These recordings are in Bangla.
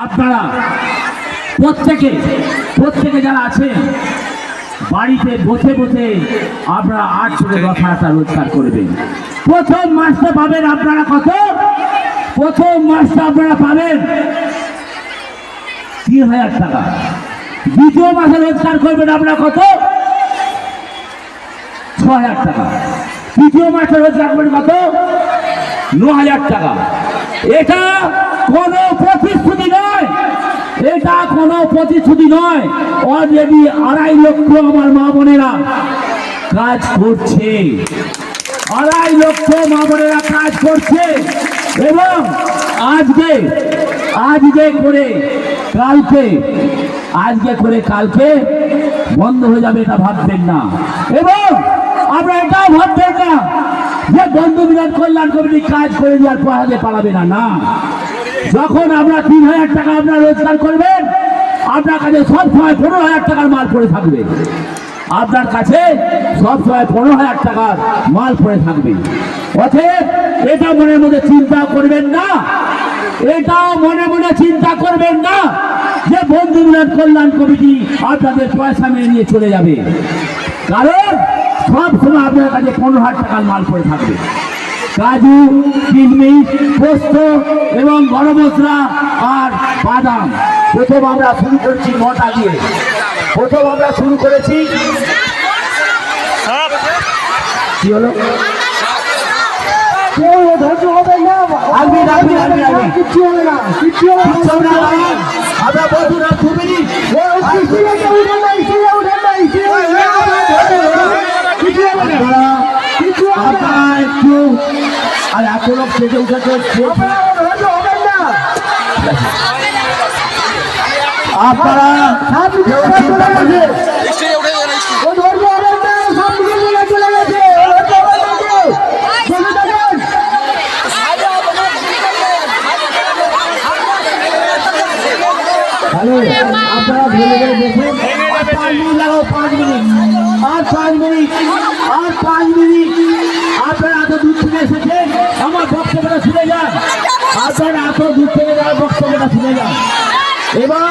আপনারা প্রত্যেকে যারা আছেন বাড়িতে বসে বসে আপনারা 8 থেকে 10 হাজার রোজগার করবেন। প্রথম মাসটা পাবেন আপনারা কত? প্রথম মাসটা আপনারা পাবেন 3000 টাকা। দ্বিতীয় মাসে রোজগার করবেন আপনারা কত? 6000 টাকা। তৃতীয় মাসে রোজগার করবেন কত? 9000 টাকা। এটা কোনো প্রতিশ্রুতি নয়, এটা কোনো প্রতিশ্রুতি নয়। অলরেডি 2.5 লক্ষ আমার মা বোনেরা কাজ করছে, 2.5 লক্ষ মা বোনেরা কাজ করছে এবং আজকে করে কালকে বন্ধ হয়ে যাবে, এটা ভাববেন না। এবং আপনারা এটাও ভাববেন না যে বন্ধু মিলন কল্যাণ কমিটি কাজ করে দেওয়ার পড়াতে পালাবে না। যখন আমরা 3000 টাকা আপনারা রোজগার করবেন, আপনার কাছে সবসময় 15,000 টাকার মাল পড়ে থাকবে। আপনার কাছে সবসময় 15,000 টাকার মাল পড়ে থাকবে। অতএব এটা মনের মধ্যে চিন্তা করবেন না, এটা মনে মনে চিন্তা করবেন না যে বন্ধু মিলন কল্যাণ কমিটি আপনাদের পয়সা মেরে নিয়ে চলে যাবে। কারণ সবসময় আপনার কাছে 15,000 টাকার মাল পড়ে থাকবে। কাজু, কিশমিশ, পোস্ত এবং গরম মশলা আর বাদাম। প্রথম আমরা শুরু করছি 9টা দিয়ে। প্রথম আমরা শুরু করেছি কি হলো? ধৈর্য হবে না, কিচ্ছু হবে না, আমরা বন্ধুরা 2 মিনিট আর এত লোক থেকে উঠেছে আপনারা চিন্তা করবেন। আপনারা ধরে ধরে দেখুন, 5 মিনিট লাগো, 5 মিনিট আর 5 মিনিট আর 5 মিনিট। আপনারা এত দূর থেকে এসেছেন, আমার বক্তব্যটা শুনে যান। আপনারা এত দূর থেকে যাওয়ার বক্তব্যটা শুনে যান এবং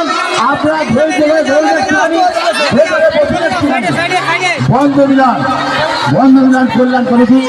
আপনারা বন্ধু মিলন কল্যাণ কমিটি